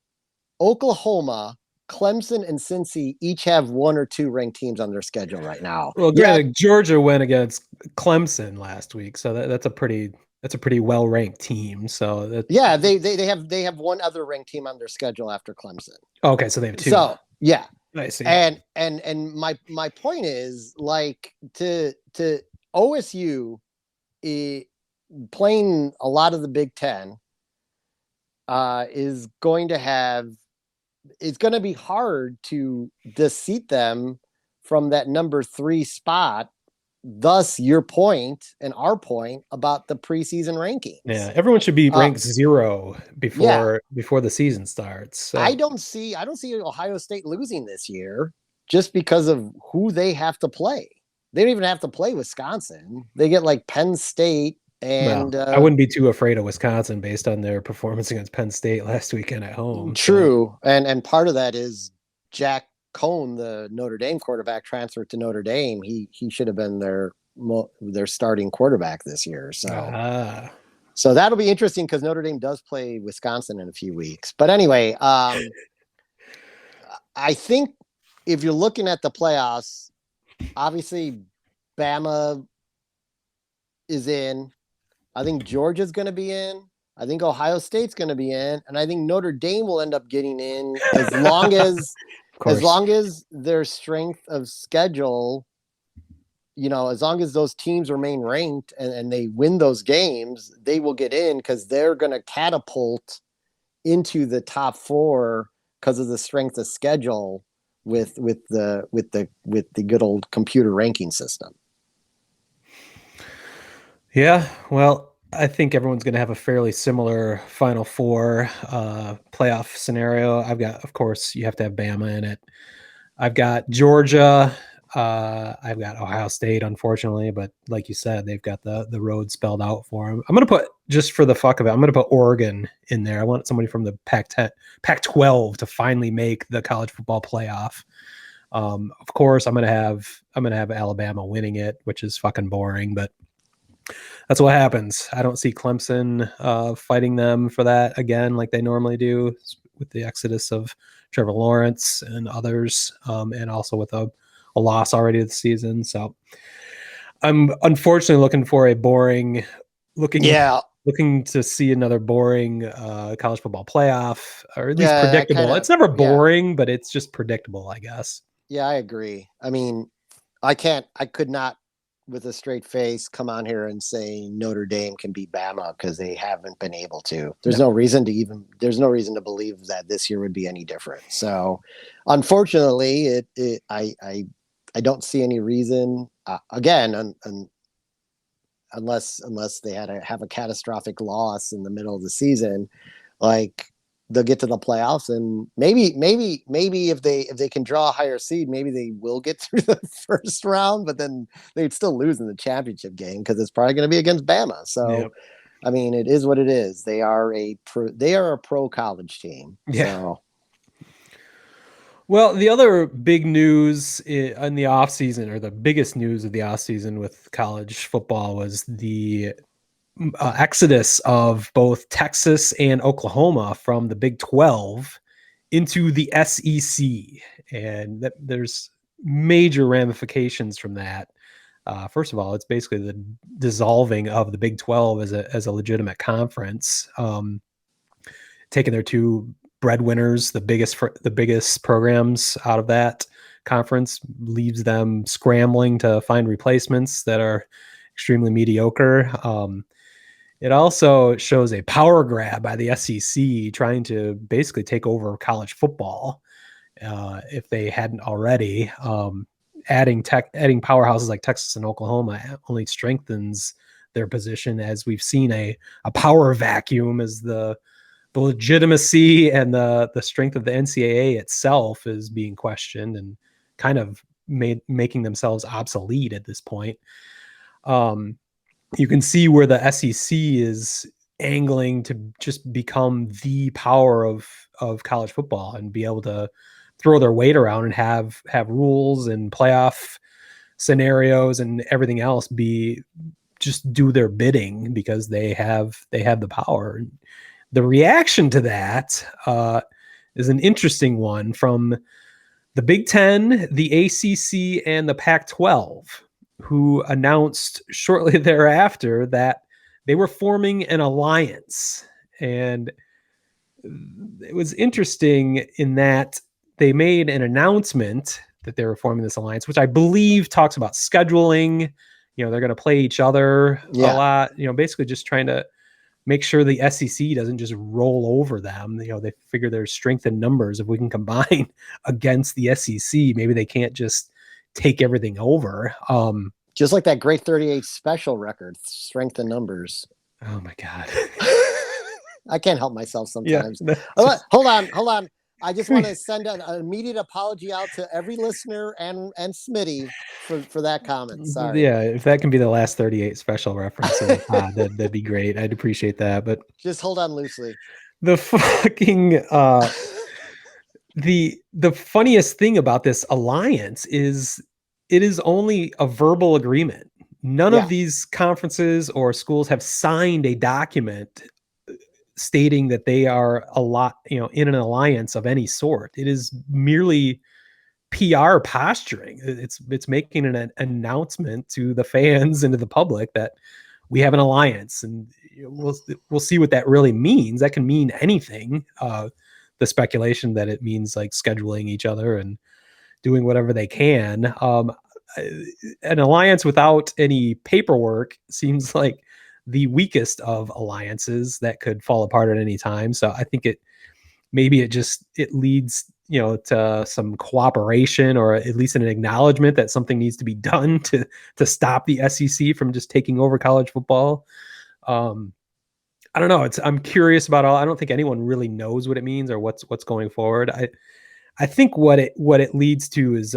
Oklahoma, Clemson, and Cincy each have 1 or 2 ranked teams on their schedule right now. Well, granted, Georgia went against Clemson last week, so that's a pretty well ranked team. So they have 1 other ranked team on their schedule after Clemson. Okay, so they have 2. So yeah. I see. And my point is, like, to OSU playing a lot of the Big Ten is going to be hard to seat them from that number 3 spot. Thus, your point and our point about the preseason rankings. Yeah, everyone should be ranked 0 before the season starts. So. I don't see Ohio State losing this year just because of who they have to play. They don't even have to play Wisconsin. They get like Penn State, and I wouldn't be too afraid of Wisconsin based on their performance against Penn State last weekend at home. True, so. And part of that is Jack Cohn, the Notre Dame quarterback, transferred to Notre Dame. He should have been their starting quarterback this year. So so that'll be interesting because Notre Dame does play Wisconsin in a few weeks. But anyway, I think if you're looking at the playoffs, obviously Bama is in. I think Georgia's going to be in. I think Ohio State's going to be in, and I think Notre Dame will end up getting in as long as course. as long as their strength of schedule, as long as those teams remain ranked and they win those games, they will get in because they're going to catapult into the top 4 because of the strength of schedule with the good old computer ranking system. Yeah, well, I think everyone's going to have a fairly similar Final Four playoff scenario. I've got, of course, you have to have Bama in it. I've got Georgia. I've got Ohio State, unfortunately, but like you said, they've got the road spelled out for them. I'm going to put, just for the fuck of it, I'm going to put Oregon in there. I want somebody from the Pac-12 to finally make the college football playoff. Of course, I'm going to have Alabama winning it, which is fucking boring, but that's what happens. I don't see Clemson fighting them for that again like they normally do with the exodus of Trevor Lawrence and others, and also with a loss already this season. So I'm unfortunately looking for a boring looking to see another boring college football playoff, or at least predictable. It's never boring, but it's just predictable, I guess. Yeah, I agree. I mean, I could not with a straight face come on here and say Notre Dame can beat Bama because they haven't been able to. There's no reason to believe that this year would be any different. So unfortunately, I don't see any reason again, unless they have a catastrophic loss in the middle of the season, like they'll get to the playoffs, and maybe if they can draw a higher seed, maybe they will get through the first round, but then they'd still lose in the championship game because it's probably going to be against Bama. So, I mean, it is what it is. They are a pro college team. Yeah. So. Well, the other big news in the offseason, or the biggest news of the offseason with college football, was the exodus of both Texas and Oklahoma from the Big 12 into the SEC. And there's major ramifications from that. First of all, it's basically the dissolving of the Big 12 as a legitimate conference, taking their 2 breadwinners, the biggest programs out of that conference, leaves them scrambling to find replacements that are extremely mediocre. It also shows a power grab by the SEC trying to basically take over college football, if they hadn't already. Adding powerhouses like Texas and Oklahoma only strengthens their position, as we've seen a power vacuum as the legitimacy and the strength of the NCAA itself is being questioned and kind of making themselves obsolete at this point. You can see where the SEC is angling to just become the power of college football and be able to throw their weight around and have rules and playoff scenarios and everything else just do their bidding because they have the power. The reaction to that is an interesting one from the Big Ten, the ACC, and the Pac-12, who announced shortly thereafter that they were forming an alliance. And it was interesting in that they made an announcement that they were forming this alliance, which I believe talks about scheduling. They're going to play each other a lot, basically just trying to make sure the SEC doesn't just roll over them. They figure there's strength in numbers. If we can combine against the SEC, maybe they can't just take everything over. Just like that great 38 special record, strength in numbers. Oh my God. I can't help myself sometimes. Yeah, hold on. I just want to send an immediate apology out to every listener and Smitty for that comment. Sorry. Yeah, if that can be the last 38 special reference, that'd be great. I'd appreciate that. But just hold on loosely. The fucking the funniest thing about this alliance is it is only a verbal agreement. None of these conferences or schools have signed a document stating that they are in an alliance of any sort. It is merely PR posturing. It's making an announcement to the fans and to the public that we have an alliance, and we'll see what that really means. That can mean anything. the speculation that it means like scheduling each other and doing whatever they can. An alliance without any paperwork seems like the weakest of alliances that could fall apart at any time. So I think it leads, to some cooperation, or at least an acknowledgement that something needs to be done to stop the SEC from just taking over college football. I don't know. I'm curious about I don't think anyone really knows what it means or what's going forward. I think what it leads to is,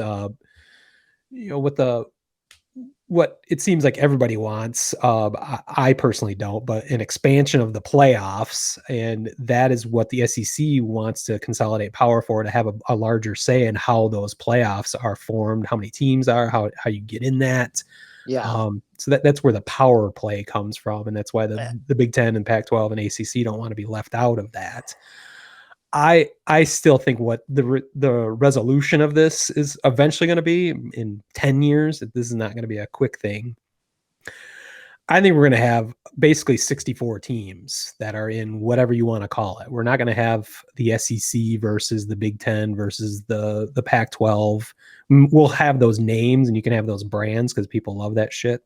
what it seems like everybody wants. I personally don't, but an expansion of the playoffs, and that is what the SEC wants to consolidate power for, to have a larger say in how those playoffs are formed, how many teams are, how you get in that. Yeah. So that's where the power play comes from, and that's why the Big Ten and Pac-12 and ACC don't want to be left out of that. I still think what the resolution of this is eventually going to be in 10 years. This is not going to be a quick thing. I think we're going to have basically 64 teams that are in whatever you want to call it. We're not going to have the SEC versus the Big Ten versus the Pac-12. We'll have those names and you can have those brands because people love that shit.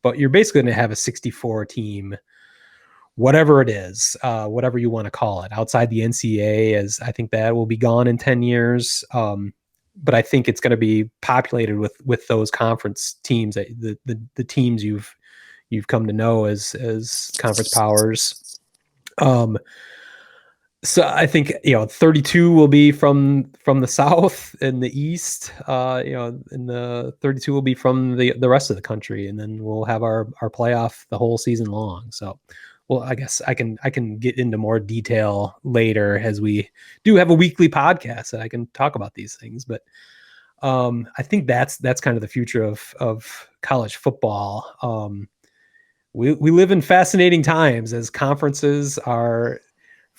But you're basically going to have a 64 team, whatever it is, whatever you want to call it, outside the NCAA, as I think that will be gone in 10 years. But I think it's going to be populated with those conference teams, the teams you've come to know as conference powers. So I think 32 will be from the South and the East, and the 32 will be from the rest of the country, and then we'll have our playoff the whole season long. So, well, I guess I can get into more detail later, as we do have a weekly podcast that I can talk about these things. But I think that's kind of the future of college football. We live in fascinating times as conferences are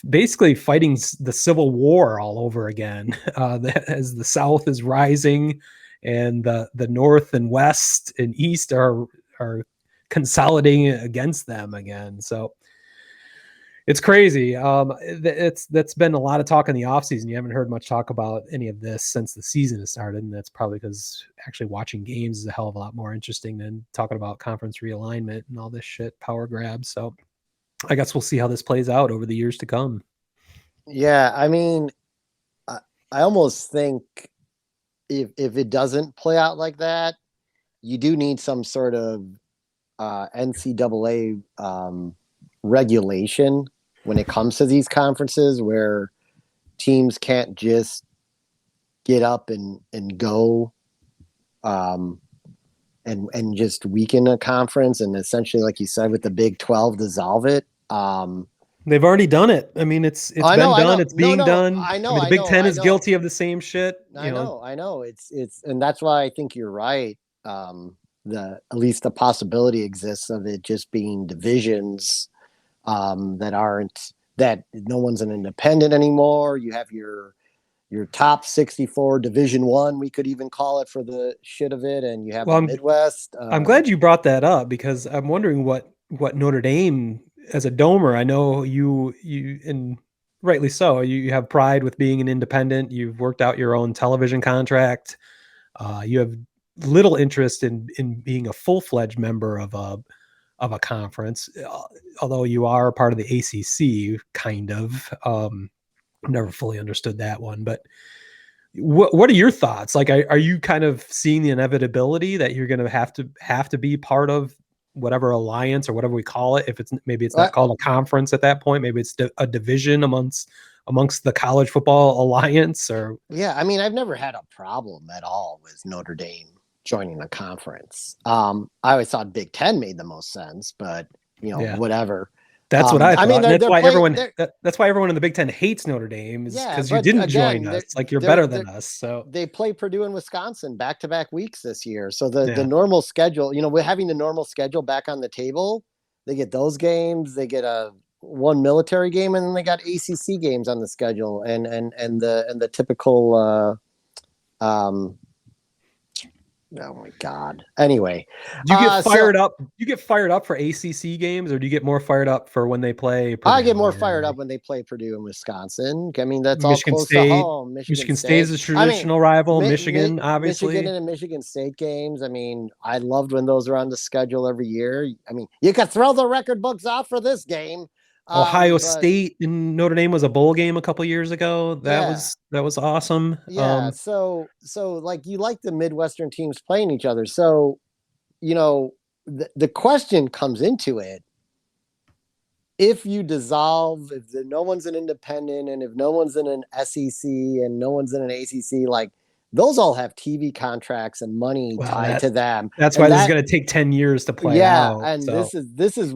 basically fighting the Civil War all over again, as the South is rising and the North and West and East are consolidating against them again. So it's crazy. That's been a lot of talk in the offseason. You haven't heard much talk about any of this since the season has started, and that's probably because actually watching games is a hell of a lot more interesting than talking about conference realignment and all this shit, power grabs. So I guess we'll see how this plays out over the years to come. Yeah, I mean, I almost think if it doesn't play out like that, you do need some sort of NCAA regulation when it comes to these conferences, where teams can't just get up and go and just weaken a conference and essentially, like you said, with the Big 12, dissolve it. They've already done it. I mean, it's been done. It's being done. I know. I mean, the Big Ten is guilty of the same shit. I know. It's and that's why I think you're right. At least the possibility exists of it just being divisions that no one's an independent anymore. You have your top 64 Division I, we could even call it for the shit of it, and you have the Midwest. I'm glad you brought that up, because I'm wondering what Notre Dame, as a domer, I know you and rightly so, you have pride with being an independent. You've worked out your own television contract. You have little interest in being a full-fledged member of a conference, although you are part of the ACC, kind of. Never fully understood that one, but what are your thoughts? Like, are you kind of seeing the inevitability that you're going to have to be part of whatever alliance or whatever we call it? If maybe it's not called a conference at that point, maybe it's a division amongst the college football alliance, or. Yeah. I mean, I've never had a problem at all with Notre Dame joining a conference. I always thought Big Ten made the most sense, but whatever. That's what I thought. I mean, that's why everyone in the Big Ten hates Notre Dame, is because you didn't join us. Like, you're better than us. So they play Purdue and Wisconsin back-to-back weeks this year. So the normal schedule, we're having the normal schedule back on the table. They get those games. They get one military game, and then they got ACC games on the schedule, and the typical Oh my God. Anyway, Do you get fired up? You get fired up for ACC games, or do you get more fired up for when they play Purdue? I get more fired up when they play Purdue and Wisconsin. I mean, that's Michigan all close State, to home. Michigan State is a traditional rival. Michigan, obviously. Michigan and Michigan State games. I mean, I loved when those were on the schedule every year. I mean, you could throw the record books out for this game. Ohio State and Notre Dame was a bowl game a couple years ago. That was awesome. Yeah. So like you like the Midwestern teams playing each other. So, you know, the question comes into it. If you dissolve, if no one's an independent and if no one's in an SEC and no one's in an ACC, like those all have TV contracts and money tied to them. That's why this is going to take 10 years to play out. And this is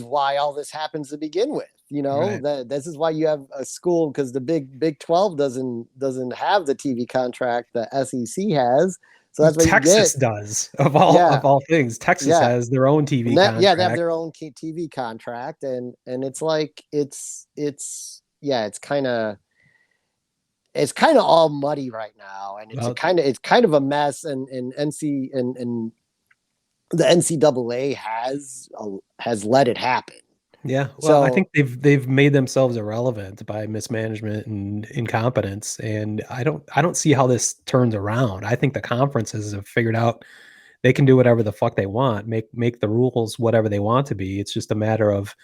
why all this happens to begin with. You know, this is why you have a school, because the Big 12 doesn't have the TV contract the SEC has. So that's what Texas does of all things. Texas has their own TV contract. Yeah, they have their own TV contract, and it's like it's kind of all muddy right now, and it's kind of a mess. And the NCAA has let it happen. Yeah, well, I think they've made themselves irrelevant by mismanagement and incompetence, and I don't see how this turns around. I think the conferences have figured out they can do whatever the fuck they want, make the rules whatever they want to be. It's just a matter of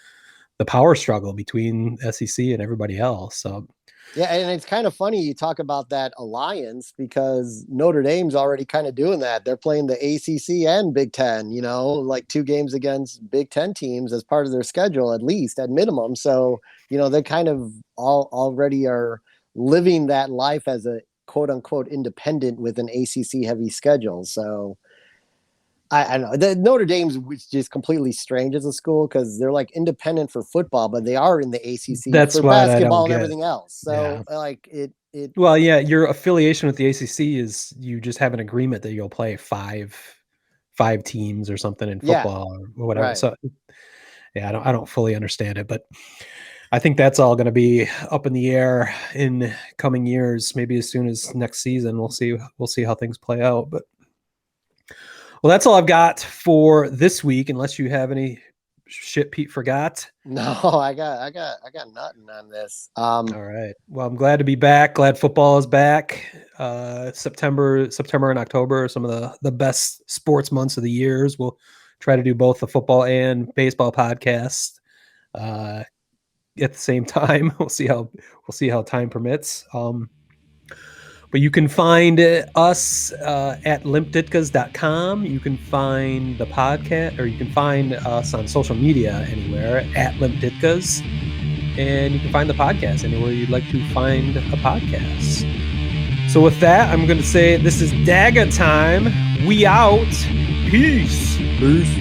the power struggle between SEC and everybody else. So. Yeah, and it's kind of funny you talk about that alliance, because Notre Dame's already kind of doing that. They're playing the ACC and Big Ten, you know, like 2 games against Big Ten teams as part of their schedule, at least at minimum. So, you know, they kind of already are living that life as a quote unquote independent with an ACC heavy schedule. So I know the Notre Dame's just completely strange as a school, because they're like independent for football, but they are in the ACC for basketball and everything else. So like it. Well, yeah, your affiliation with the ACC is you just have an agreement that you'll play five teams or something in football or whatever. Right. So yeah, I don't fully understand it, but I think that's all going to be up in the air in coming years. Maybe as soon as next season, we'll see how things play out. But. Well, that's all I've got for this week, unless you have any shit Pete forgot. No, I got nothing on this. All right. Well, I'm glad to be back. Glad football is back. September and October are some of the best sports months of the years. We'll try to do both the football and baseball podcast at the same time. We'll see how time permits. But you can find us at limpditkas.com. You can find the podcast, or you can find us on social media anywhere at limpditkas. And you can find the podcast anywhere you'd like to find a podcast. So with that, I'm going to say this is Dagger time. We out. Peace. Peace.